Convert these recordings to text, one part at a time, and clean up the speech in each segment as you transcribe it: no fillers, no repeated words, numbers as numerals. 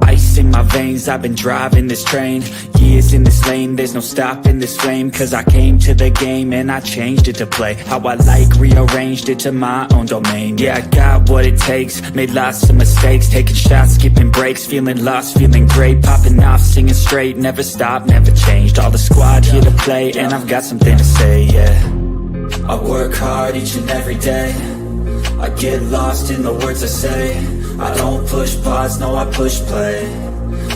Ice in my veins, I've been driving this train. Years in this lane, there's no stopping this flame. Cause I came to the game and I changed it to play how I like, rearranged it to my own domain. Yeah, I got what it takes, made lots of mistakes, taking shots, skipping breaks, feeling lost, feeling great, popping off, singing straight, never stopped, never changed. All the squad here to play and I've got something to say, yeah. I work hard each and every day, I get lost in the words I say. I don't push pause, no I push play.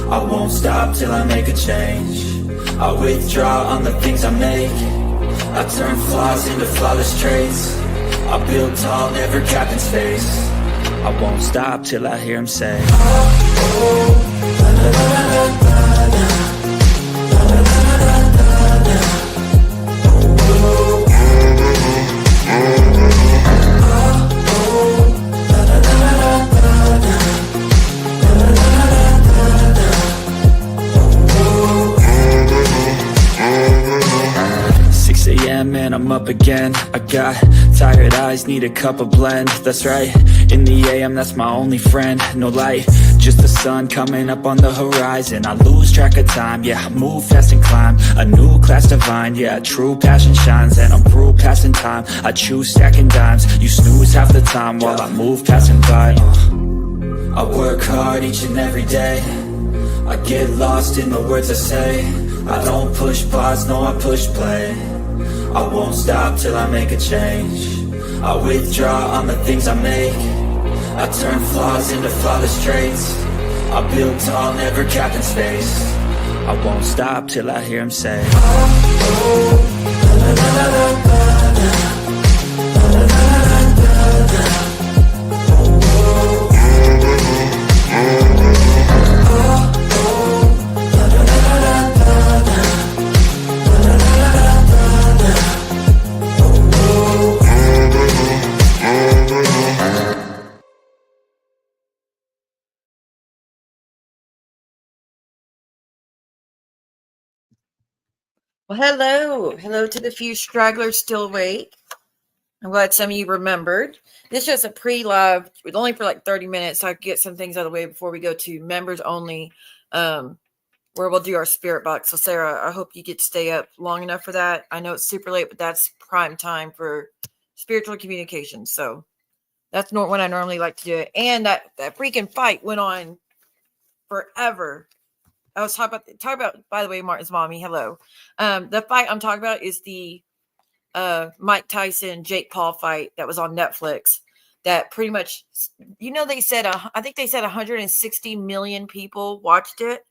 I won't stop till I make a change. I withdraw on the things I make. I turn flaws into flawless traits. I build tall, never capped in space. I won't stop till I hear him say, and I'm up again. I got tired eyes, need a cup of blend. That's right, in the AM, that's my only friend. No light, just the sun coming up on the horizon. I lose track of time, yeah, I move fast and climb a new class divine, yeah, true passion shines. And I'm through passing time, I choose stacking dimes. You snooze half the time while I move passing by. I work hard each and every day, I get lost in the words I say. I don't push pause, no I push play. I won't stop till I make a change. I withdraw on the things I make. I turn flaws into flawless traits. I build tall, never capped in space. I won't stop till I hear him say, Well, hello to the few stragglers still awake. I'm glad some of you remembered. This is just a pre-live, only for like 30 minutes, so I can get some things out of the way before we go to members only, where we'll do our spirit box. So Sarah, I hope you get to stay up long enough for that. I know it's super late, but that's prime time for spiritual communication. So that's not when I normally like to do it. And that freaking fight went on forever. I was talking about, by the way, Martin's mommy. Hello. The fight I'm talking about is the Mike Tyson, Jake Paul fight that was on Netflix. That pretty much, they said, I think they said 160 million people watched it.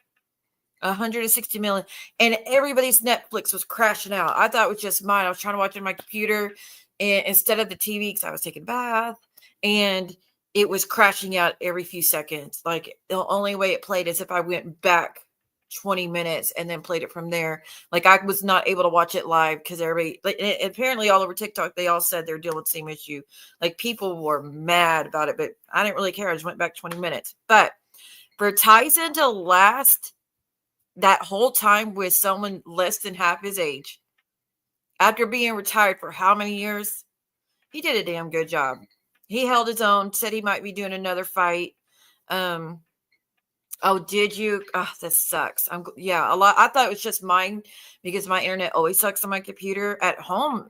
160 million. And everybody's Netflix was crashing out. I thought it was just mine. I was trying to watch it on my computer and instead of the TV because I was taking a bath. And it was crashing out every few seconds. Like the only way it played is if I went back 20 minutes and then played it from there. Like I was not able to watch it live because everybody, apparently all over TikTok, they all said they're dealing with the same issue. Like people were mad about it, but I didn't really care. I just went back 20 minutes. But for Tyson to last that whole time with someone less than half his age, after being retired for how many years, he did a damn good job. He held his own, said he might be doing another fight. Oh, did you? Oh, this sucks. A lot. I thought it was just mine because my internet always sucks on my computer. At home,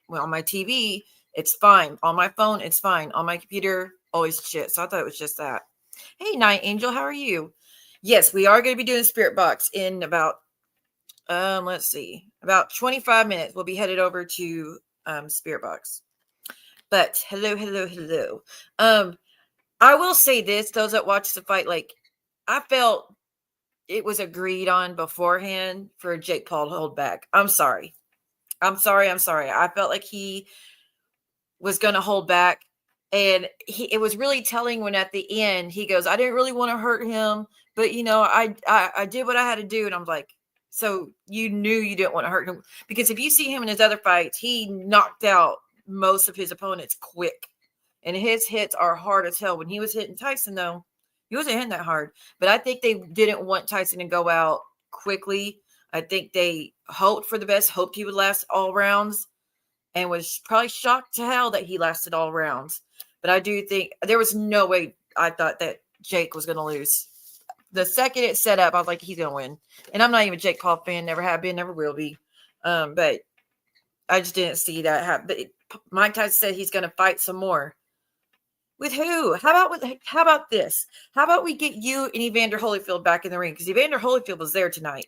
on my TV, it's fine. On my phone, it's fine. On my computer, always shit. So I thought it was just that. Hey, Night Angel, how are you? Yes, we are going to be doing Spirit Box in about, about 25 minutes. We'll be headed over to Spirit Box. But hello. I will say this, those that watch the fight, I felt it was agreed on beforehand for Jake Paul to hold back. I'm sorry. I felt like he was going to hold back. And it was really telling when at the end, he goes, I didn't really want to hurt him, but I did what I had to do. And I'm like, so you knew you didn't want to hurt him? Because if you see him in his other fights, he knocked out most of his opponents quick. And his hits are hard as hell. When he was hitting Tyson, though, he wasn't hitting that hard. But I think they didn't want Tyson to go out quickly. I think they hoped for the best, hoped he would last all rounds, and was probably shocked to hell that he lasted all rounds. But I do think there was no way I thought that Jake was going to lose. The second it set up, I was like, he's going to win. And I'm not even a Jake Paul fan, never have been, never will be. But I just didn't see that happen. But Mike Tyson said he's going to fight some more. With who? How about this? How about we get you and Evander Holyfield back in the ring? Because Evander Holyfield was there tonight.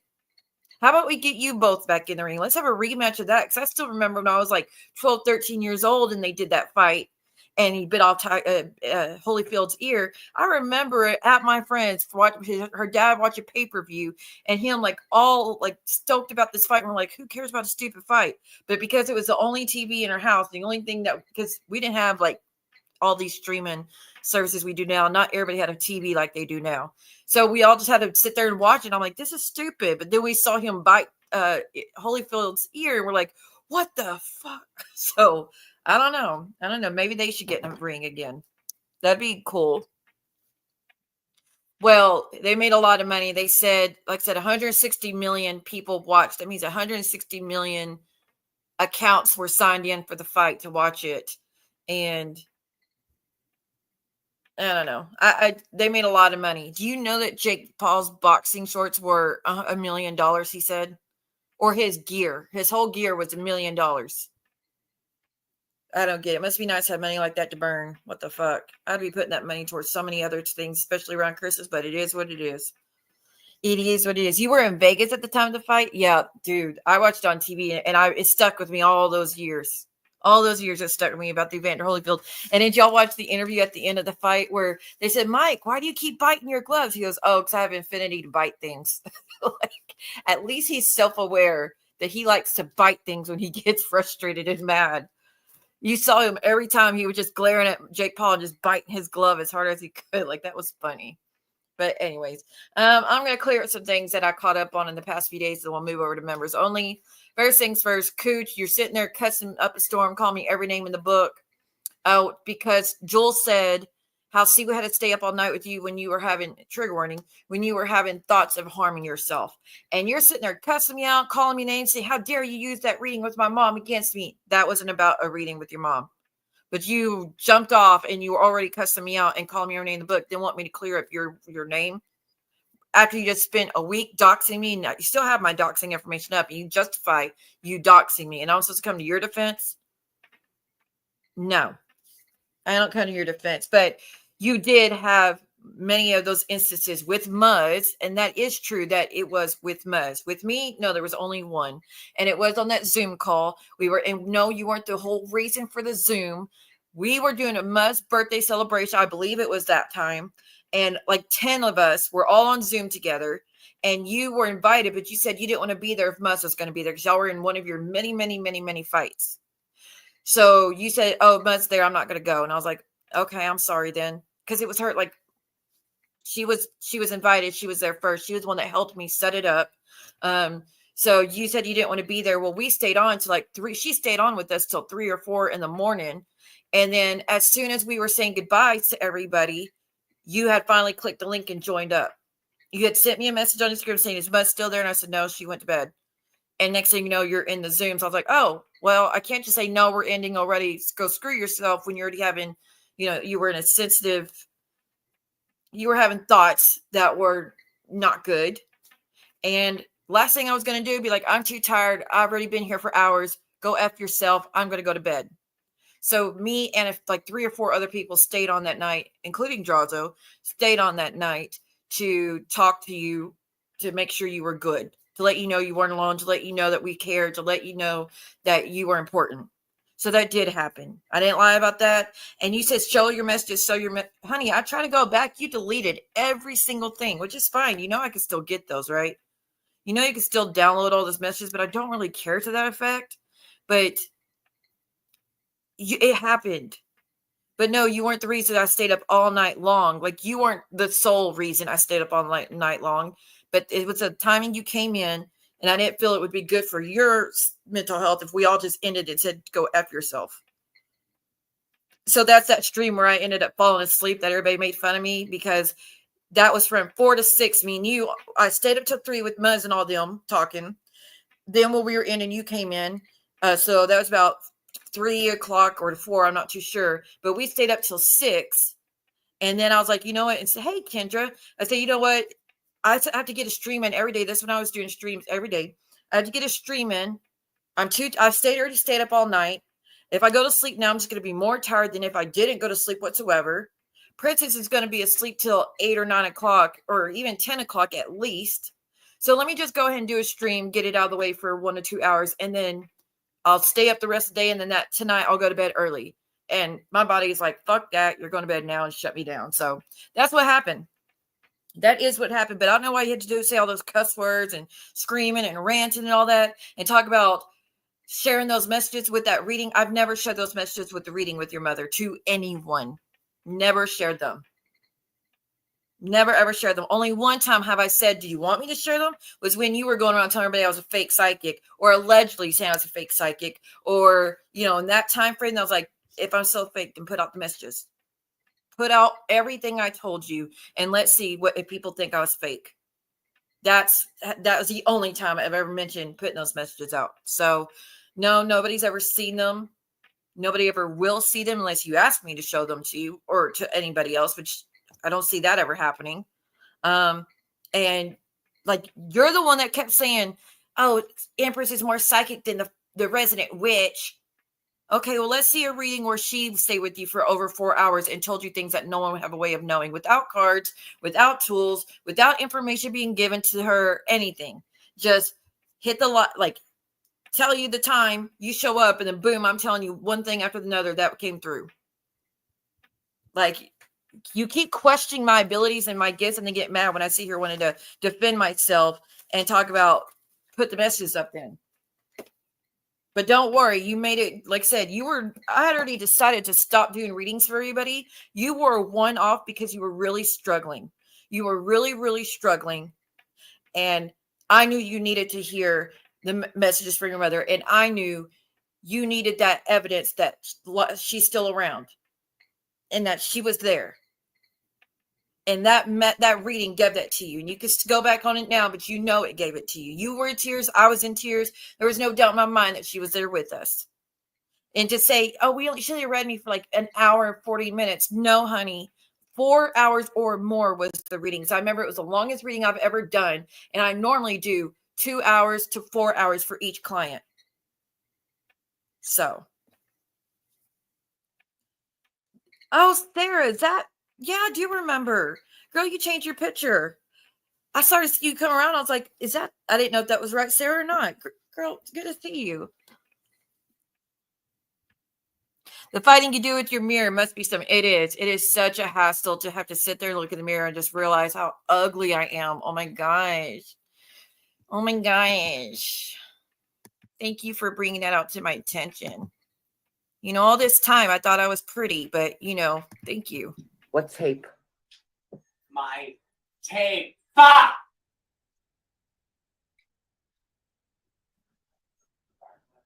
How about we get you both back in the ring? Let's have a rematch of that. Because I still remember when I was like 12, 13 years old and they did that fight. And he bit off Holyfield's ear. I remember it at my friend's, her dad watch a pay-per-view, and him like all like stoked about this fight. And we're like, who cares about a stupid fight? But because it was the only TV in our house, the only thing that, because we didn't have like all these streaming services we do now. Not everybody had a TV like they do now. So we all just had to sit there and watch it. I'm like, this is stupid. But then we saw him bite Holyfield's ear, and we're like, what the fuck? So I don't know. Maybe they should get in a ring again. That'd be cool. Well, they made a lot of money. They said, like I said, 160 million people watched. That means 160 million accounts were signed in for the fight to watch it. And I don't know. They made a lot of money. Do you know that Jake Paul's boxing shorts were $1 million, he said? Or his gear. His whole gear was $1 million. I don't get it. It must be nice to have money like that to burn. What the fuck? I'd be putting that money towards so many other things, especially around Christmas, but it is what it is. It is what it is. You were in Vegas at the time of the fight? Yeah, dude. I watched it on TV, and it stuck with me all those years. All those years it stuck with me about the Evander Holyfield. And did y'all watch the interview at the end of the fight where they said, Mike, why do you keep biting your gloves? He goes, oh, because I have infinity to bite things. Like, at least he's self-aware that he likes to bite things when he gets frustrated and mad. You saw him every time he was just glaring at Jake Paul and just biting his glove as hard as he could. Like, that was funny. But anyways, I'm going to clear up some things that I caught up on in the past few days, and we'll move over to members only. First things first, Cooch, you're sitting there cussing up a storm, calling me every name in the book. Oh, because Joel said how Siwa had to stay up all night with you when you were having, trigger warning, when you were having thoughts of harming yourself. And you're sitting there cussing me out, calling me names, saying, how dare you use that reading with my mom against me? That wasn't about a reading with your mom. But you jumped off and you were already cussing me out and calling me your name in the book. Didn't want me to clear up your name. After you just spent a week doxing me, now you still have my doxing information up. And you justify you doxing me. And I'm supposed to come to your defense? No. I don't come to your defense. But you did have many of those instances with Muzz, and that is true that it was with Muzz. With me, no, there was only one, and it was on that Zoom call. And no, you weren't the whole reason for the Zoom. We were doing a Muzz birthday celebration. I believe it was that time, and like 10 of us were all on Zoom together, and you were invited, but you said you didn't want to be there if Muzz was going to be there because y'all were in one of your many, many, many, many fights. So you said, oh, Muzz there, I'm not going to go. And I was like, okay, I'm sorry then. Because it was her, like, she was invited. She was there first. She was the one that helped me set it up. So you said you didn't want to be there. Well, we stayed on to like 3. She stayed on with us till 3 or 4 in the morning. And then as soon as we were saying goodbye to everybody, you had finally clicked the link and joined up. You had sent me a message on Instagram saying, is Muzz still there? And I said, no, she went to bed. And next thing you know, you're in the Zoom. So I was like, oh, well, I can't just say, no, we're ending already. Go screw yourself when you're already having, you were in a sensitive, you were having thoughts that were not good. And last thing I was going to do would be like, I'm too tired. I've already been here for hours. Go F yourself. I'm going to go to bed. So me and if like 3 or 4 other people stayed on that night, including Drazo, stayed on that night to talk to you, to make sure you were good, to let you know you weren't alone, to let you know that we cared, to let you know that you were important. So that did happen. I didn't lie about that. And you said, show your messages, honey, I try to go back. You deleted every single thing, which is fine. I can still get those, right? You can still download all those messages, but I don't really care to that effect. But it happened. But no, you weren't the reason I stayed up all night long. Like, you weren't the sole reason I stayed up all night long. But it was a timing you came in, and I didn't feel it would be good for your mental health if we all just ended and said, go F yourself. So that's that stream where I ended up falling asleep that everybody made fun of me because That was from 4 to 6. Me and you, I stayed up till 3 with Muzz and all them talking. Then when we were in and you came in, so that was about 3 o'clock or 4. I'm not too sure. But we stayed up till 6. And then I was like, you know what? And said, hey, Kendra. I said, you know what? I have to get a stream in every day. That's when I was doing streams every day. I had to get a stream in. I already stayed up all night. If I go to sleep now, I'm just going to be more tired than if I didn't go to sleep whatsoever. Princess is going to be asleep till 8 or 9 o'clock or even 10 o'clock at least. So let me just go ahead and do a stream, get it out of the way for 1 to 2 hours, and then I'll stay up the rest of the day. And then tonight I'll go to bed early. And my body is like, fuck that. You're going to bed now and shut me down. So that's what happened. That is what happened. But I don't know why you had to say all those cuss words and screaming and ranting and all that and talk about sharing those messages with that reading. I've never shared those messages with the reading with your mother to anyone. Never shared them. Never ever shared them. Only one time have I said, do you want me to share them? Was when you were going around telling everybody I was a fake psychic, or allegedly saying I was a fake psychic, or, you know, in that time frame, I was like, if I'm so fake, then put out the messages. Put out everything I told you, and let's see what if people think I was fake. That was the only time I've ever mentioned putting those messages out. So no, nobody's ever seen them. Nobody ever will see them unless you ask me to show them to you or to anybody else, which I don't see that ever happening. And like, you're the one that kept saying, oh, Empress is more psychic than the resident witch. Okay, well, let's see a reading where she stayed with you for over 4 hours and told you things that no one would have a way of knowing, without cards, without tools, without information being given to her, anything. Just hit the lot, like tell you the time, you show up, and then boom, I'm telling you one thing after another that came through. Like, you keep questioning my abilities and my gifts, and then get mad when I see her wanting to defend myself and talk about put the messages up then. But don't worry, you made it. Like I said, I had already decided to stop doing readings for everybody. You were one off because you were really struggling. You were really, really struggling. And I knew you needed to hear the messages from your mother. And I knew you needed that evidence that she's still around and that she was there. And that reading gave that to you. And you can go back on it now, but you know it gave it to you. You were in tears. I was in tears. There was no doubt in my mind that she was there with us. And to say, oh, she only read me for like an hour and 40 minutes. No, honey. 4 hours or more was the readings. I remember it was the longest reading I've ever done. And I normally do 2 hours to 4 hours for each client. So. Oh, Sarah, is that? Yeah, I do remember. Girl, you changed your picture. I started to see you come around. I was like, is that? I didn't know if that was right, Sarah, or not. Girl, it's good to see you. The fighting you do with your mirror must be something. It is. It is such a hassle to have to sit there and look in the mirror and just realize how ugly I am. Oh, my gosh. Oh, my gosh. Thank you for bringing that out to my attention. You know, all this time I thought I was pretty, but, you know, thank you. What tape? My tape. Ah!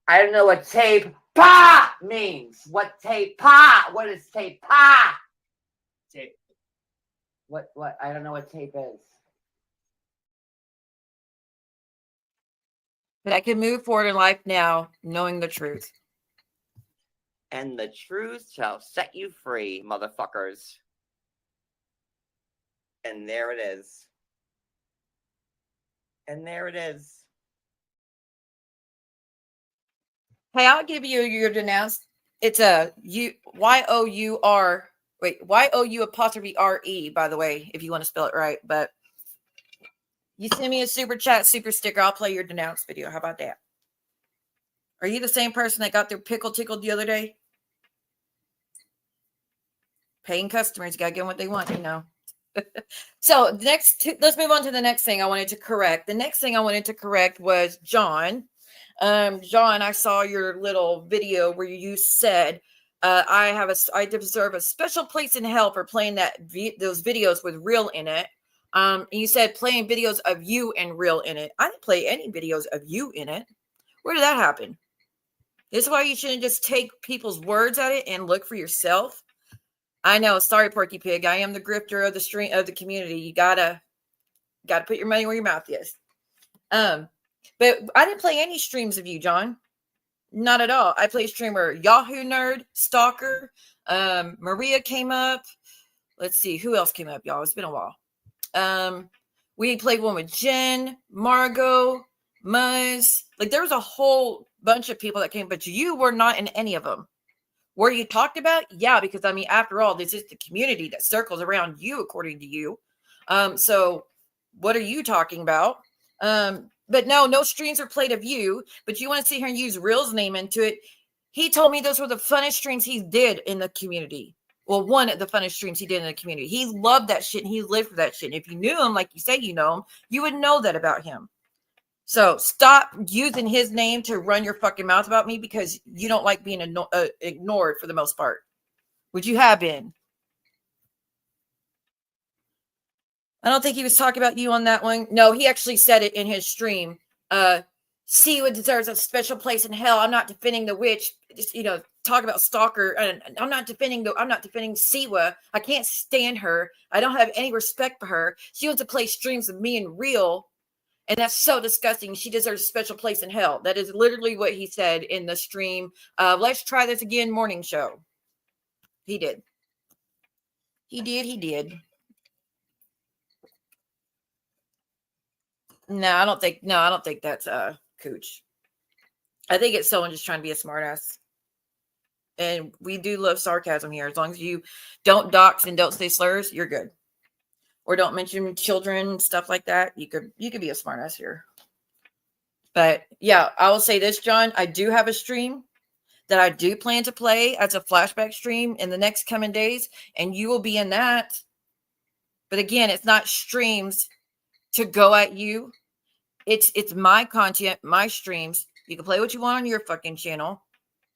I don't know what tape pa means. What tape pa? What is tape pa? Tape. What? I don't know what tape is. But I can move forward in life now, knowing the truth. And the truth shall set you free, motherfuckers. And there it is. And there it is. Hey, I'll give you your denounce. It's a Y-O-U-R. Wait, Y-O-U apostrophe R-E, by the way, if you want to spell it right. But you send me a super chat, super sticker, I'll play your denounce video. How about that? Are you the same person that got their pickle tickled the other day? Paying customers, got to get them what they want, you know. So let's move on to the next thing I wanted to correct. The next thing I wanted to correct was John. John, I saw your little video where you said, I deserve a special place in hell for playing those videos with real in it. You said playing videos of you and real in it. I didn't play any videos of you in it. Where did that happen? This is why you shouldn't just take people's words at it and look for yourself. I know. Sorry, Porky Pig. I am the grifter of the stream of the community. You gotta put your money where your mouth is. But I didn't play any streams of you, John. Not at all. I play streamer Yahoo Nerd, Stalker. Maria came up. Let's see who else came up, y'all. It's been a while. We played one with Jen, Margot, Muzz. Like there was a whole bunch of people that came, but you were not in any of them. Were you talked about? Yeah, because I mean, after all, this is the community that circles around you, according to you. So what are you talking about? But no streams are played of you, but you want to sit here and use Real's name into it. He told me those were the funnest streams he did in the community. Well, one of the funnest streams he did in the community. He loved that shit and he lived for that shit. And if you knew him, like you say you know him, you would know that about him. So stop using his name to run your fucking mouth about me because you don't like being ignored for the most part. Which you have been. I don't think he was talking about you on that one. No, he actually said it in his stream. Siwa deserves a special place in hell. I'm not defending the witch. Just, talk about Stalker. I'm not defending Siwa. I can't stand her. I don't have any respect for her. She wants to play streams of me and Real. And that's so disgusting. She deserves a special place in hell. That is literally what he said in the stream. Let's try this again morning show. He did. He did. No, I don't think that's Cooch. I think it's someone just trying to be a smartass. And we do love sarcasm here. As long as you don't dox and don't say slurs, you're good. Or don't mention children, stuff like that. You could be a smartass here. But yeah, I will say this, John. I do have a stream that I do plan to play as a flashback stream in the next coming days, and you will be in that. But again, it's not streams to go at you. It's my content, my streams. You can play what you want on your fucking channel.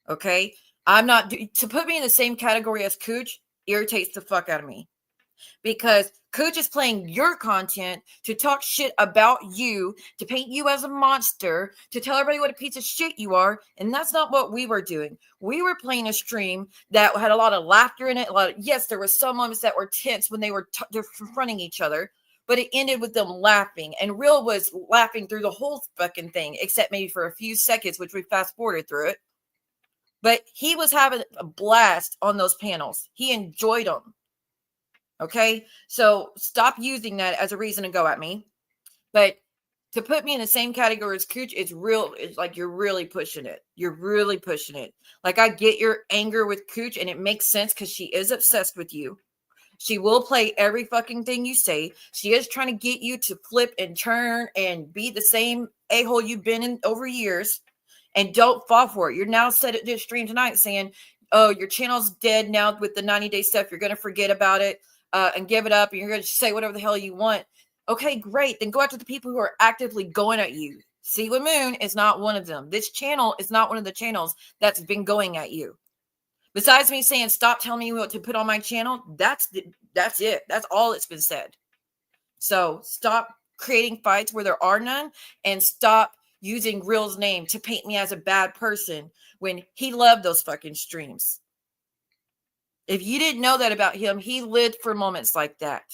Okay? I'm not to put me in the same category as Cooch irritates the fuck out of me. Because Cooch is playing your content to talk shit about you, to paint you as a monster, to tell everybody what a piece of shit you are. And that's not what we were doing. We were playing a stream that had a lot of laughter in it. Yes, there were some moments that were tense when they were confronting each other. But it ended with them laughing. And Real was laughing through the whole fucking thing, except maybe for a few seconds, which we fast forwarded through it. But he was having a blast on those panels. He enjoyed them. Okay? So stop using that as a reason to go at me. But to put me in the same category as Cooch, it's like you're really pushing it. You're really pushing it. Like I get your anger with Cooch, and it makes sense because she is obsessed with you. She will play every fucking thing you say. She is trying to get you to flip and turn and be the same a-hole you've been in over years. And don't fall for it. You're now said at this stream tonight saying, oh, your channel's dead now with the 90-day stuff. You're going to forget about it and give it up. And you're going to say whatever the hell you want. Okay, great. Then go after the people who are actively going at you. Siwa Moon is not one of them. This channel is not one of the channels that's been going at you. Besides me saying, stop telling me what to put on my channel, that's it. That's all that's been said. So stop creating fights where there are none and stop using Real's name to paint me as a bad person when he loved those fucking streams. If you didn't know that about him, he lived for moments like that.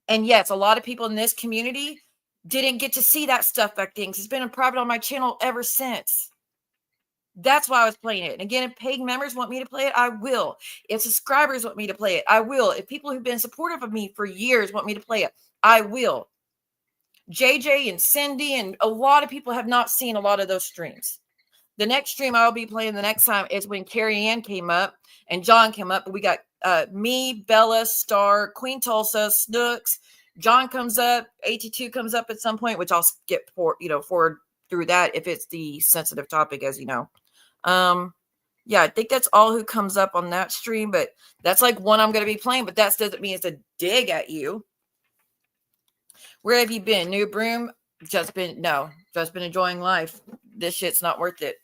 And yes, a lot of people in this community didn't get to see that stuff back then because it's been in private on my channel ever since. That's why I was playing it. And again, if paid members want me to play it, I will. If subscribers want me to play it, I will. If people who've been supportive of me for years want me to play it, I will. JJ and Cindy and a lot of people have not seen a lot of those streams. The next stream I'll be playing the next time is when Carrie Ann came up and John came up. We got me, Bella, Star, Queen Tulsa, Snooks. John comes up. AT2 comes up at some point, which I'll skip forward through that if it's the sensitive topic, as you know. Yeah, I think that's all who comes up on that stream, but that's like one I'm going to be playing, but that doesn't mean it's a dig at you. Where have you been? New broom? Just been enjoying life. This shit's not worth it.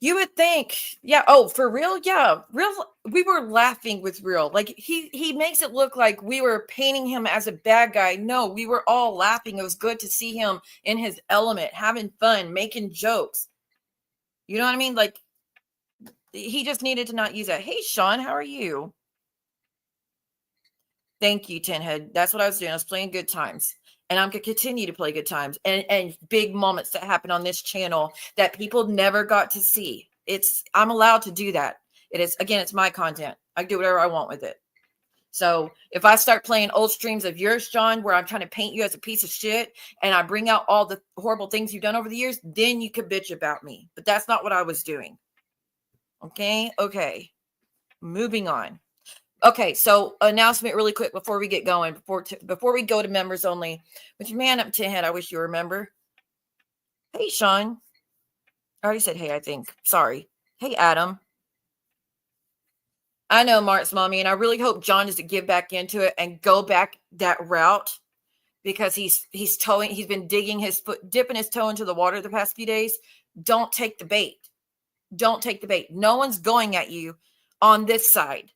You would think, yeah. Oh, for real? Yeah. Real. We were laughing with Real. Like he makes it look like we were painting him as a bad guy. No, we were all laughing. It was good to see him in his element, having fun, making jokes. You know what I mean? Like he just needed to not use that. Hey, Sean, how are you? Thank you, Tinhead. That's what I was doing. I was playing good times. And I'm going to continue to play good times and big moments that happen on this channel that people never got to see. I'm allowed to do that. It is, again, it's my content. I can do whatever I want with it. So if I start playing old streams of yours, John, where I'm trying to paint you as a piece of shit and I bring out all the horrible things you've done over the years, then you could bitch about me. But that's not what I was doing. Okay. Okay. Moving on. Okay, so announcement really quick before we get going, before we go to members only, which man up to head, I wish you remember. Hey, Sean. I already said hey, I think. Sorry. Hey, Adam. I know Mark's mommy, and I really hope John doesn't give back into it and go back that route because he's been dipping his toe into the water the past few days. Don't take the bait. Don't take the bait. No one's going at you on this side.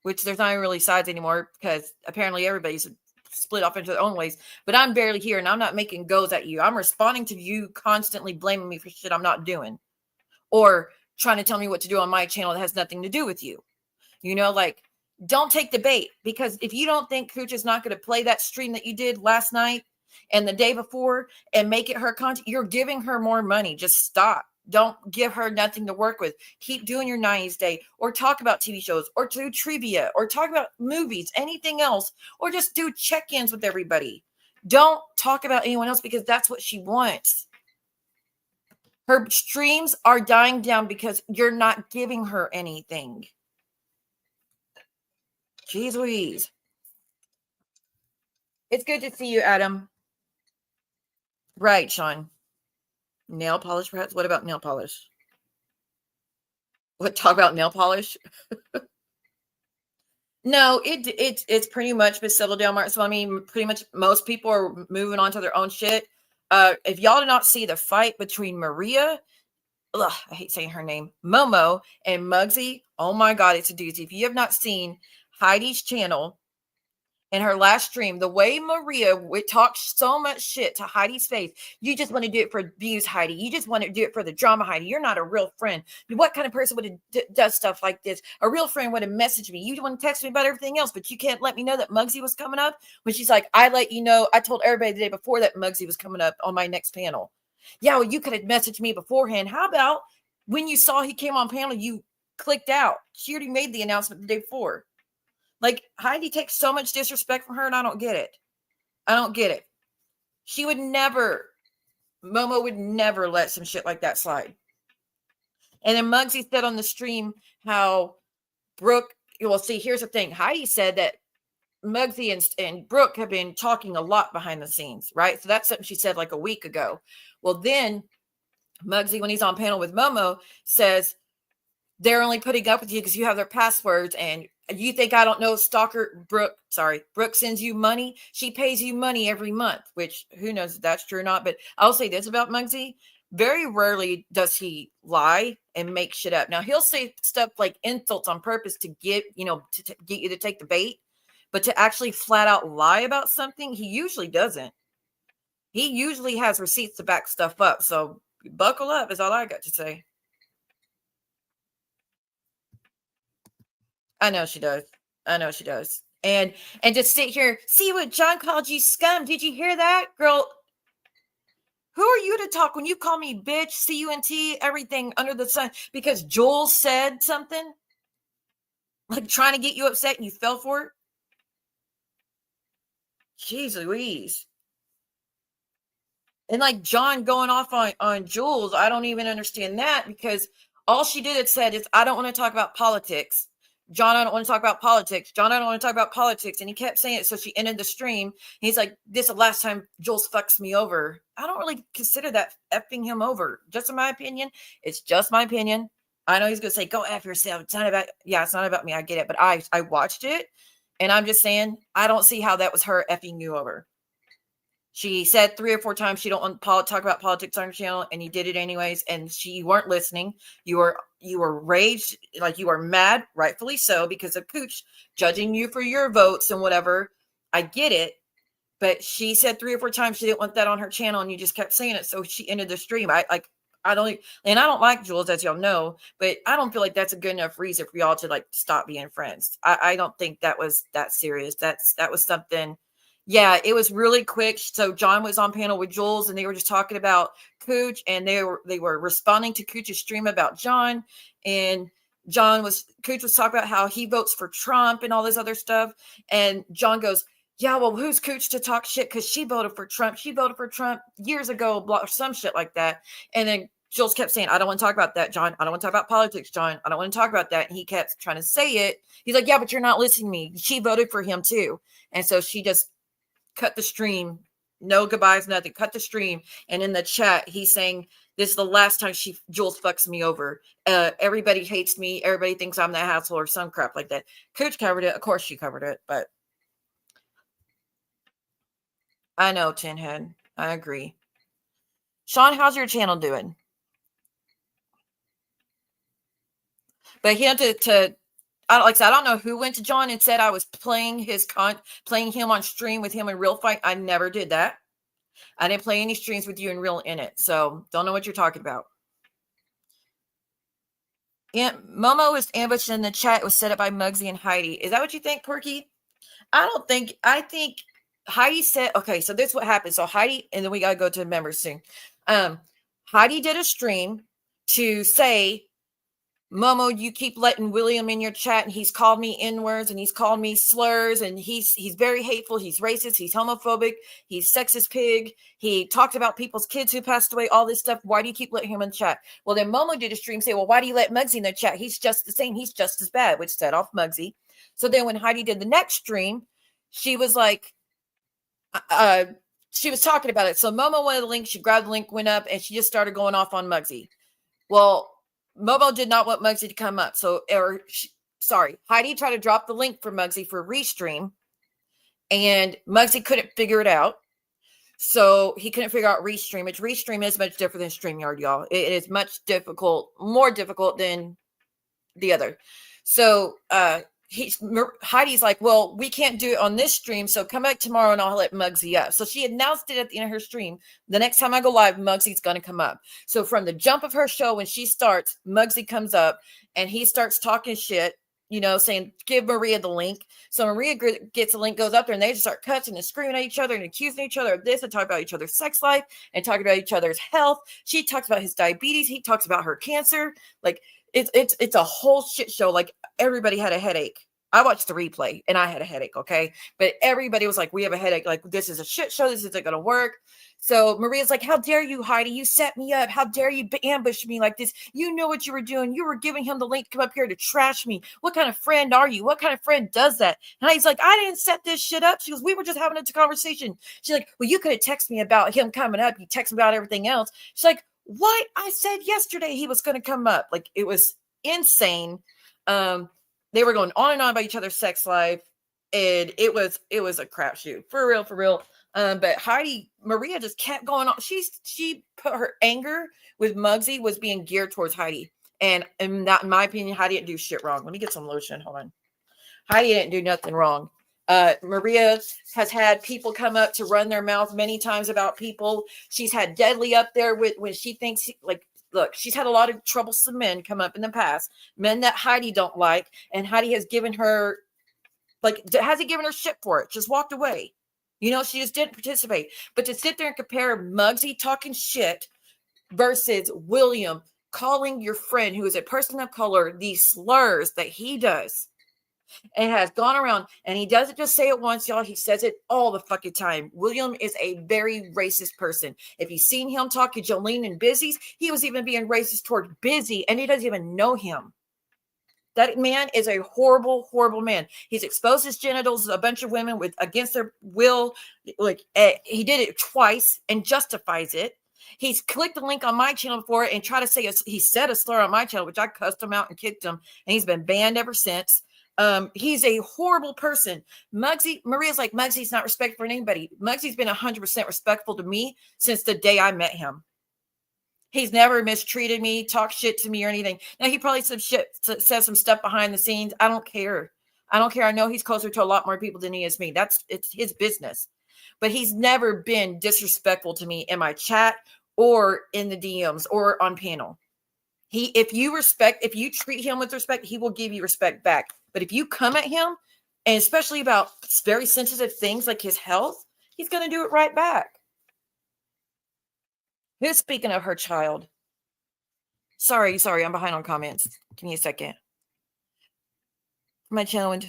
Which there's not even really sides anymore because apparently everybody's split off into their own ways. But I'm barely here and I'm not making goes at you. I'm responding to you constantly blaming me for shit I'm not doing. Or trying to tell me what to do on my channel that has nothing to do with you. You know, like, don't take the bait. Because if you don't think Cooch is not going to play that stream that you did last night and the day before and make it her content, you're giving her more money. Just stop. Don't give her nothing to work with. Keep doing your 90s day or talk about TV shows or do trivia or talk about movies, anything else, or just do check-ins with everybody. Don't talk about anyone else because that's what she wants. Her streams are dying down because you're not giving her anything. Jeez Louise. It's good to see you, Adam. Right, Sean. Nail polish, perhaps? What about nail polish? What, talk about nail polish? No, it's pretty much been settled down, Mark. So I mean, pretty much most people are moving on to their own shit. If y'all did not see the fight between Maria, I hate saying her name, Momo and Mugsy, oh my God, it's a doozy. If you have not seen Heidi's channel, in her last stream, the way Maria would talk so much shit to Heidi's face, you just want to do it for views, Heidi. You just want to do it for the drama, Heidi. You're not a real friend. What kind of person would have does stuff like this? A real friend would have messaged me. You want to text me about everything else, but you can't let me know that Mugsy was coming up. When she's like, I let you know, I told everybody the day before that Mugsy was coming up on my next panel. Yeah, well, you could have messaged me beforehand. How about when you saw he came on panel, you clicked out? She already made the announcement the day before. Like, Heidi takes so much disrespect from her, and I don't get it. I don't get it. She would never, Momo would never let some shit like that slide. And then Mugsy said on the stream how Brooke, well, see, here's the thing. Heidi said that Mugsy and Brooke have been talking a lot behind the scenes, right? So that's something she said like a week ago. Well, then Mugsy, when he's on panel with Momo, says they're only putting up with you because you have their passwords and you think I don't know Brooke sends you money. She pays you money every month, which who knows if that's true or not. But I'll say this about Mugsy. Very rarely does he lie and make shit up. Now, he'll say stuff like insults on purpose to get, to get you to take the bait. But to actually flat out lie about something, he usually doesn't. He usually has receipts to back stuff up. So buckle up is all I got to say. I know she does. I know she does. And just sit here, see what John called you scum. Did you hear that? Girl, who are you to talk when you call me bitch, C-U-N-T, everything under the sun? Because Joel said something? Like trying to get you upset and you fell for it? Jeez Louise. And like John going off on Jules, I don't even understand that because all she did said is, I don't want to talk about politics. John, I don't want to talk about politics. John, I don't want to talk about politics. And he kept saying it. So she ended the stream. He's like, this is the last time Jules fucks me over. I don't really consider that effing him over. Just in my opinion. It's just my opinion. I know he's going to say, go F yourself. It's not about me. I get it. But I watched it. And I'm just saying, I don't see how that was her effing you over. She said 3 or 4 times she don't want to talk about politics on her channel, and you did it anyways. And you weren't listening. You were raged, like you were mad, rightfully so, because of Cooch judging you for your votes and whatever. I get it, but she said 3 or 4 times she didn't want that on her channel, and you just kept saying it. So she ended the stream. I don't like Jules, as y'all know, but I don't feel like that's a good enough reason for y'all to like stop being friends. I don't think that was that serious. That was something. Yeah, it was really quick. So John was on panel with Jules, and they were just talking about Cooch, and they were responding to Cooch's stream about John, and Cooch was talking about how he votes for Trump and all this other stuff, and John goes, yeah, well, who's Cooch to talk shit? Because she voted for Trump. She voted for Trump years ago, blah, some shit like that. And then Jules kept saying, I don't want to talk about that, John. I don't want to talk about politics, John. I don't want to talk about that. And he kept trying to say it. He's like, yeah, but you're not listening to me. She voted for him too. And so she just cut the stream. No goodbyes, nothing. Cut the stream. And in the chat, he's saying, this is the last time Jules fucks me over. Everybody hates me. Everybody thinks I'm the asshole or some crap like that. Cooch covered it. Of course she covered it, but I know, Tinhead. I agree. Sean, how's your channel doing? But he had to like I said, I don't know who went to John and said I was playing him on stream with him in real fight. I never did that. I didn't play any streams with you in real in it. So don't know what you're talking about. Momo was ambushed in the chat. It was set up by Mugsy and Heidi. Is that what you think, Porky? I think Heidi said, okay, so this is what happened. So Heidi, and then we got to go to members soon. Heidi did a stream to say, Momo, you keep letting William in your chat, and he's called me N-words, and he's called me slurs, and he's very hateful. He's racist. He's homophobic. He's sexist pig. He talked about people's kids who passed away, all this stuff. Why do you keep letting him in the chat? Well, then Momo did a stream say, well, why do you let Mugsy in the chat? He's just the same. He's just as bad, which set off Mugsy. So then when Heidi did the next stream, she was like, she was talking about it. So Momo wanted the link. She grabbed the link, went up, and she just started going off on Mugsy. Well, Momo did not want Mugsy to come up. Heidi tried to drop the link for Mugsy for restream, and Mugsy couldn't figure it out. So he couldn't figure out restream, which restream is much different than StreamYard, y'all. It is much more difficult than the other. So Heidi's like, well, we can't do it on this stream, so come back tomorrow and I'll let Mugsy up. So she announced it at the end of her stream. The next time I go live, Mugsy's going to come up. So from the jump of her show, when she starts, Mugsy comes up and he starts talking shit, saying, give Maria the link. So Maria gets the link, goes up there, and they just start cussing and screaming at each other and accusing each other of this and talk about each other's sex life and talk about each other's health. She talks about his diabetes. He talks about her cancer. Like, it's a whole shit show. Like, everybody had a headache. I watched the replay and I had a headache. Okay. But everybody was like, we have a headache. Like, this is a shit show. This isn't going to work. So Maria's like, how dare you, Heidi? You set me up. How dare you ambush me like this? You know what you were doing. You were giving him the link to come up here to trash me. What kind of friend are you? What kind of friend does that? And Heidi's like, I didn't set this shit up. She goes, we were just having a conversation. She's like, well, you could have texted me about him coming up. You text me about everything else. She's like, what? I said yesterday he was going to come up. Like, it was insane. They were going on and on about each other's sex life, and it was a crapshoot, for real. But Maria just kept going on. She put her anger with Mugsy was being geared towards Heidi, and not in my opinion, Heidi didn't do shit wrong. Let me get some lotion. Hold on. Heidi didn't do nothing wrong. Maria has had people come up to run their mouth many times about people. She's had Deadly up there with when she thinks look, she's had a lot of troublesome men come up in the past, men that Heidi don't like, and Heidi has given her, hasn't given her shit for it, just walked away. She just didn't participate. But to sit there and compare Mugsy talking shit versus William calling your friend who is a person of color these slurs that he does, and has gone around, and he doesn't just say it once, y'all. He says it all the fucking time. William is a very racist person. If you've seen him talk to Jolene and Busy's, he was even being racist toward Busy, and he doesn't even know him. That man is a horrible, horrible man. He's exposed his genitals to a bunch of women against their will. He did it twice and justifies it. He's clicked the link on my channel before and tried to say he said a slur on my channel, which I cussed him out and kicked him, and he's been banned ever since. He's a horrible person. Maria's like, Mugsy's not respectful for anybody. Mugsy's been 100% respectful to me since the day I met him. He's never mistreated me, talked shit to me or anything. Now, he probably says some stuff behind the scenes. I don't care. I know he's closer to a lot more people than he is me. It's his business. But he's never been disrespectful to me in my chat or in the DMs or on panel. If you treat him with respect, he will give you respect back. But if you come at him, and especially about very sensitive things like his health, he's going to do it right back. Who's speaking of her child? Sorry, I'm behind on comments. Give me a second. My channel went.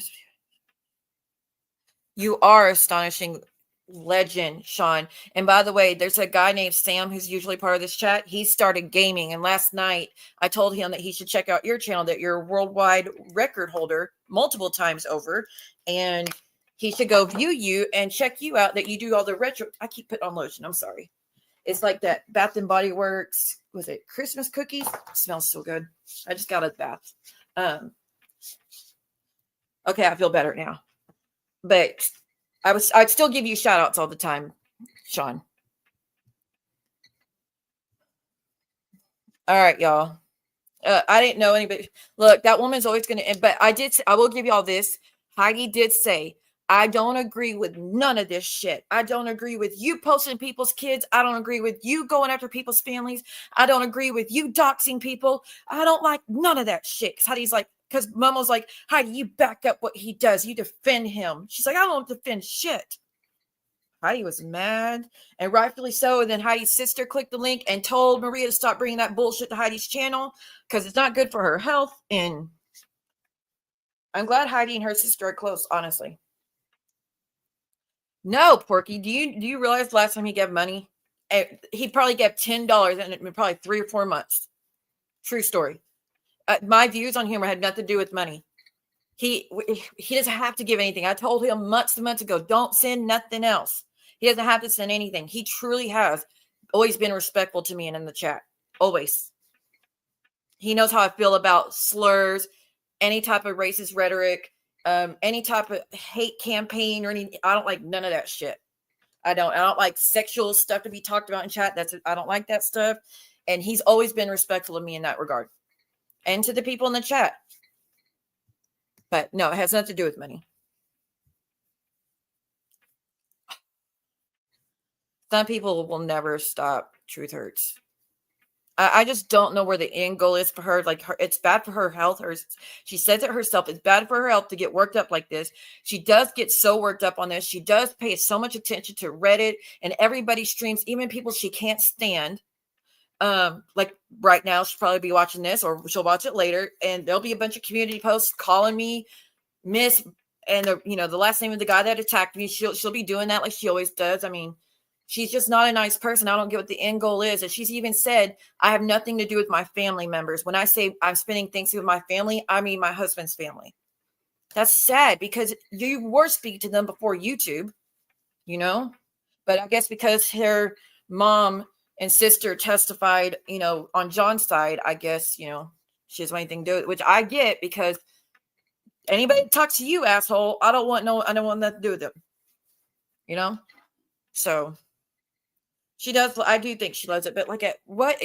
You are astonishing legend, Sean. And by the way, there's a guy named Sam who's usually part of this chat. He started gaming, and last night I told him that he should check out your channel, that you're a worldwide record holder multiple times over, and he should go view you and check you out, that you do all the retro. I keep putting on lotion. I'm sorry. It's like that Bath and Body Works. Was it Christmas cookies? It smells so good. I just got a bath. Okay, I feel better now. But I'd still give you shout outs all the time, Sean. All right, y'all. I didn't know anybody. Look, that woman's always going to, but I will give y'all this. Heidi did say, I don't agree with none of this shit. I don't agree with you posting people's kids. I don't agree with you going after people's families. I don't agree with you doxing people. I don't like none of that shit. Because Heidi's like, because Momo's like, Heidi, you back up what he does. You defend him. She's like, I don't defend shit. Heidi was mad, and rightfully so. And then Heidi's sister clicked the link and told Maria to stop bringing that bullshit to Heidi's channel because it's not good for her health. And I'm glad Heidi and her sister are close, honestly. No, Porky, do you realize the last time he gave money? He probably gave $10 in probably 3 or 4 months. True story. My views on humor had nothing to do with money. He doesn't have to give anything. I told him months and months ago, don't send nothing else. He doesn't have to send anything. He truly has always been respectful to me and in the chat. Always. He knows how I feel about slurs, any type of racist rhetoric, any type of hate campaign or anything. I don't like none of that shit. I don't like sexual stuff to be talked about in chat. I don't like that stuff. And he's always been respectful of me in that regard. And to the people in the chat. But no, it has nothing to do with money. Some people will never stop. Truth hurts. I just don't know where the end goal is for her. Like, it's bad for her health. She says it herself. It's bad for her health to get worked up like this. She does get so worked up on this. She does pay so much attention to Reddit and everybody's streams, even people she can't stand. Like right now, she'll probably be watching this, or she'll watch it later, and there'll be a bunch of community posts calling me Miss, and the last name of the guy that attacked me. She'll be doing that like she always does. I mean, she's just not a nice person. I don't get what the end goal is. And she's even said, I have nothing to do with my family members. When I say I'm spending Thanksgiving with my family, I mean my husband's family. That's sad because you were speaking to them before YouTube, but I guess because her mom and sister testified, on John's side, I guess, she doesn't want anything to do with it, which I get, because anybody that talks to you, asshole, I don't want nothing to do with them, so she does. I do think she loves it, but when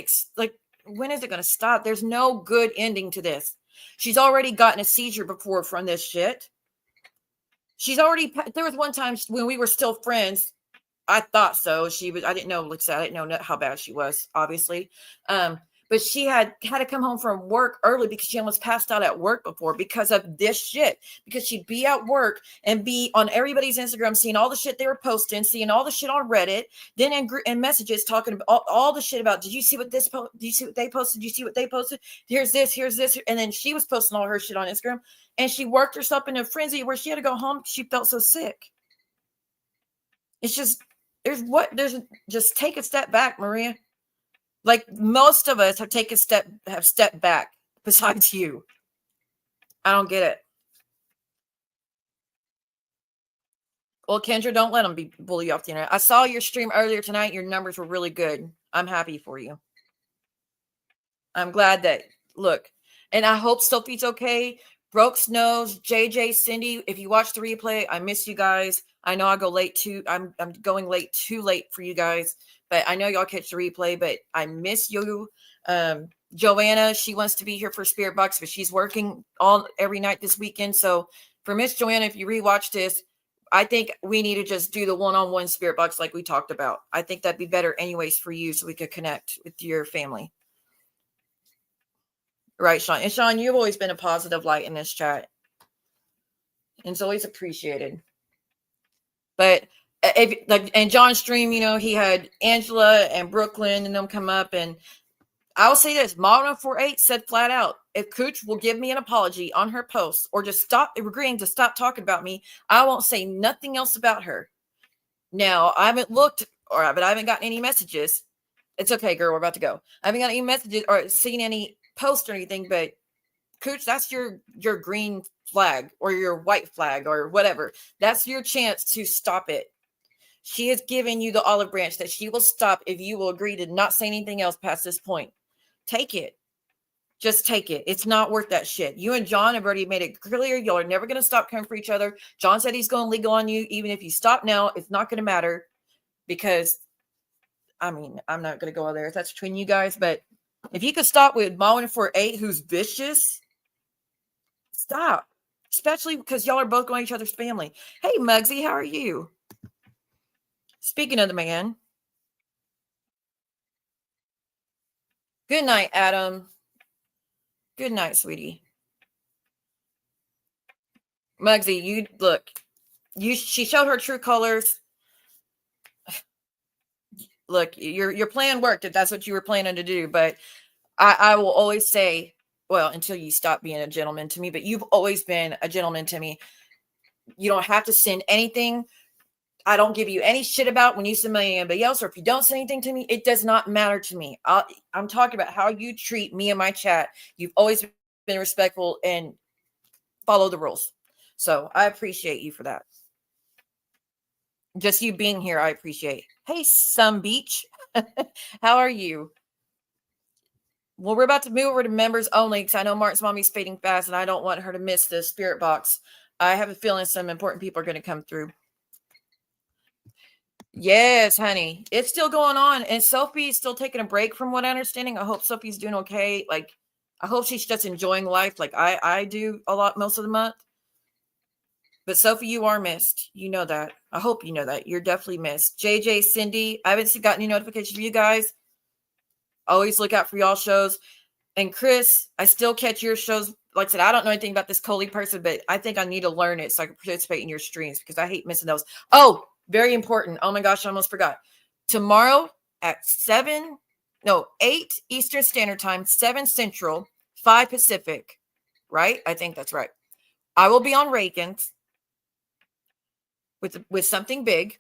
is it going to stop? There's no good ending to this. She's already gotten a seizure before from this shit. There was one time when we were still friends. I thought so. I didn't know, like I said, I didn't know how bad she was, obviously. But she had to come home from work early because she almost passed out at work before because of this shit. Because she'd be at work and be on everybody's Instagram, seeing all the shit they were posting, seeing all the shit on Reddit, then in messages talking about all the shit about, did you see what this did you see what they posted? Did you see what they posted? Here's this. And then she was posting all her shit on Instagram, and she worked herself in a frenzy where she had to go home because she felt so sick. It's just, just take a step back, Maria. Like, most of us have stepped back besides you. I don't get it. Well, Kendra, don't let them bully you off the internet. I saw your stream earlier tonight. Your numbers were really good. I'm happy for you. I'm glad that, look, and I hope Sophie's okay. Brooks knows, JJ, Cindy, if you watch the replay, I miss you guys. I know I go late too. I'm going too late for you guys, but I know y'all catch the replay, but I miss you. Joanna, she wants to be here for Spirit Box, but she's working every night this weekend. So for Miss Joanna, if you rewatch this, I think we need to just do the one-on-one spirit box like we talked about. I think that'd be better anyways for you so we could connect with your family. Right, Sean? And Sean, you've always been a positive light in this chat. And it's always appreciated. But and John's stream, he had Angela and Brooklyn and them come up, and I'll say this: Model 48 said flat out, if Cooch will give me an apology on her post or just stop agreeing to stop talking about me, I won't say nothing else about her. Now, I haven't looked, but I haven't gotten any messages. It's okay, girl. We're about to go. I haven't got any messages or seen any posts or anything, but Cooch, that's your green flag or your white flag or whatever. That's your chance to stop it. She has given you the olive branch that she will stop if you will agree to not say anything else past this point. Take it. Just take it. It's not worth that shit. You and John have already made it clear. Y'all are never going to stop coming for each other. John said he's going legal on you. Even if you stop now, it's not going to matter because, I'm not going to go there if that's between you guys. But if you could stop with Model 48, who's vicious, stop. Especially because y'all are both going to each other's family. Hey, Mugsy, how are you? Speaking of the man. Good night, Adam. Good night, sweetie. Mugsy, you look. She showed her true colors. Look, your plan worked if that's what you were planning to do. But I will always say, well, until you stop being a gentleman to me, but you've always been a gentleman to me. You don't have to send anything. I don't give you any shit about when you send me anybody else, or if you don't say anything to me, it does not matter to me. I'm talking about how you treat me and my chat. You've always been respectful and follow the rules. So I appreciate you for that. Just you being here, I appreciate. Hey, Sun Beach. How are you? Well, we're about to move over to members only because I know Martin's mommy's fading fast and I don't want her to miss the spirit box. I have a feeling some important people are going to come through. Yes, honey. It's still going on. And Sophie's still taking a break from what I'm understanding. I hope Sophie's doing okay. Like, I hope she's just enjoying life like I do a lot most of the month. But Sophie, you are missed. You know that. I hope you know that. You're definitely missed. JJ, Cindy, I haven't gotten any notifications for you guys. Always look out for y'all shows. And Chris, I still catch your shows. Like I said, I don't know anything about this Coley person, but I think I need to learn it so I can participate in your streams because I hate missing those. Oh, very important. Oh my gosh, I almost forgot. Tomorrow at 8 Eastern Standard Time, 7 Central, 5 Pacific, right? I think that's right. I will be on Reagan's with something big,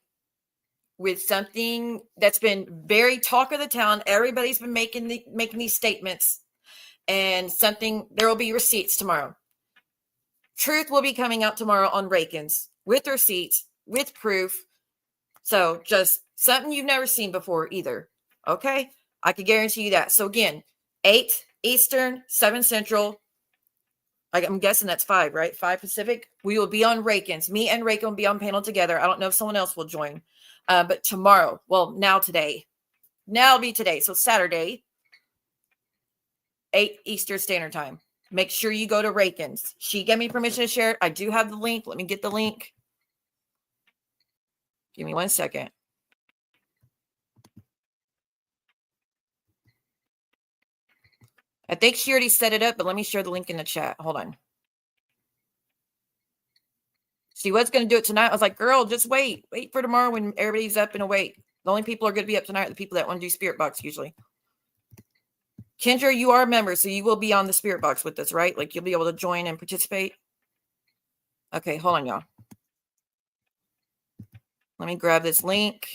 with something that's been very talk of the town. Everybody's been making these statements, and there will be receipts tomorrow. Truth will be coming out tomorrow on Reagan's with receipts, with proof. So just something you've never seen before either. Okay? I can guarantee you that. So again, 8 Eastern, 7 Central. I'm guessing that's 5, right? 5 Pacific. We will be on Reagan's. Me and Reagan will be on panel together. I don't know if someone else will join. But tomorrow, today. Now it'll be today. So Saturday, 8 Eastern Standard Time. Make sure you go to Reagan's. She gave me permission to share it. I do have the link. Let me get the link. Give me 1 second. I think she already set it up, but let me share the link in the chat. Hold on. She was going to do it tonight. I was like, girl, just wait. Wait for tomorrow when everybody's up and awake. The only people who are going to be up tonight are the people that want to do Spirit Box usually. Kendra, you are a member, so you will be on the Spirit Box with us, right? Like, you'll be able to join and participate. Okay, hold on, y'all. Let me grab this link.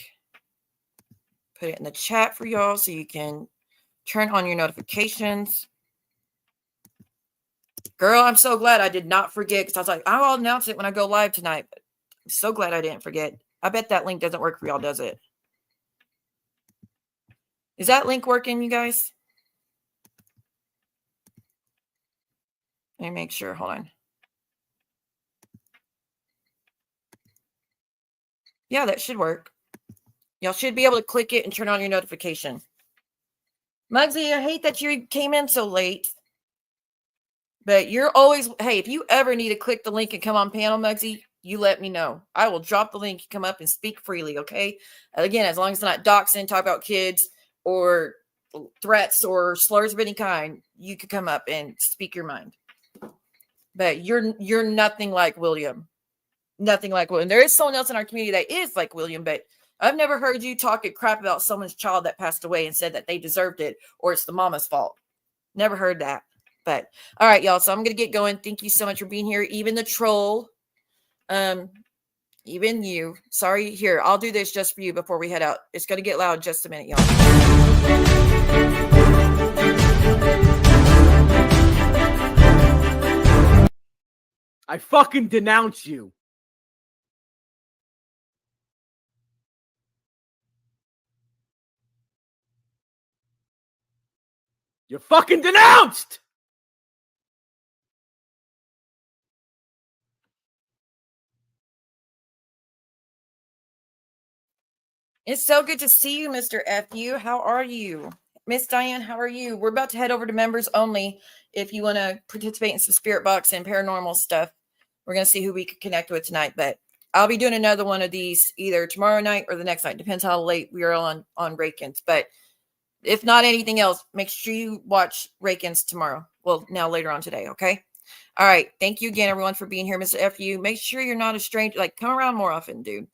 Put it in the chat for y'all so you can turn on your notifications. Girl, I'm so glad I did not forget because I was like, I'll announce it when I go live tonight. But I'm so glad I didn't forget. I bet that link doesn't work for y'all, does it? Is that link working, you guys? Let me make sure. Hold on. Yeah, that should work. Y'all should be able to click it and turn on your notification. Mugsy, I hate that you came in so late. But you're always, hey, if you ever need to click the link and come on panel, Mugsy, you let me know. I will drop the link. You come up and speak freely, okay? Again, as long as it's not doxing, talk about kids, or threats or slurs of any kind, you could come up and speak your mind. But you're nothing like William. Nothing like William. There is someone else in our community that is like William, but I've never heard you talking crap about someone's child that passed away and said that they deserved it or it's the mama's fault. Never heard that. But all right, y'all. So I'm gonna get going. Thank you so much for being here. Even the troll, even you. Sorry. Here, I'll do this just for you before we head out. It's gonna get loud in just a minute, y'all. I fucking denounce you. You're fucking denounced! It's so good to see you, Mr. FU. How are you? Miss Diane, how are you? We're about to head over to members only. If you want to participate in some spirit box and paranormal stuff, we're going to see who we can connect with tonight. But I'll be doing another one of these either tomorrow night or the next night. Depends how late we are on Rake-ins. But if not anything else, make sure you watch Rake-ins tomorrow. Well, now later on today, okay? All right. Thank you again, everyone, for being here, Mr. FU. Make sure you're not a stranger. Like, come around more often, dude.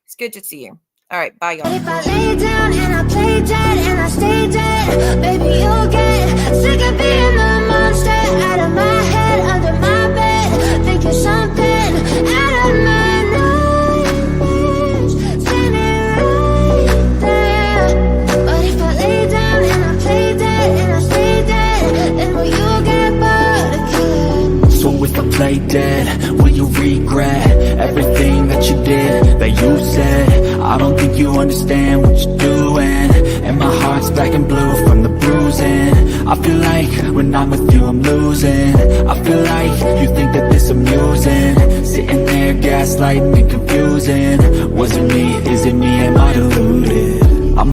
It's good to see you. All right, bye, y'all. If I lay down and I play dead and I stay dead, baby, you'll get sick of being the monster out of my head, under my bed, thinking something out of my nightmares, standing right there. But if I lay down and I play dead and I stay dead, then will you get bored again? So if I play dead, will you regret everything that you did, that you said? I don't think you understand what you're doing, and my heart's black and blue from the bruising. I feel like when I'm with you I'm losing. I feel like you think that this amusing, sitting there gaslighting and confusing. Was it me? Is it me? Am I deluded?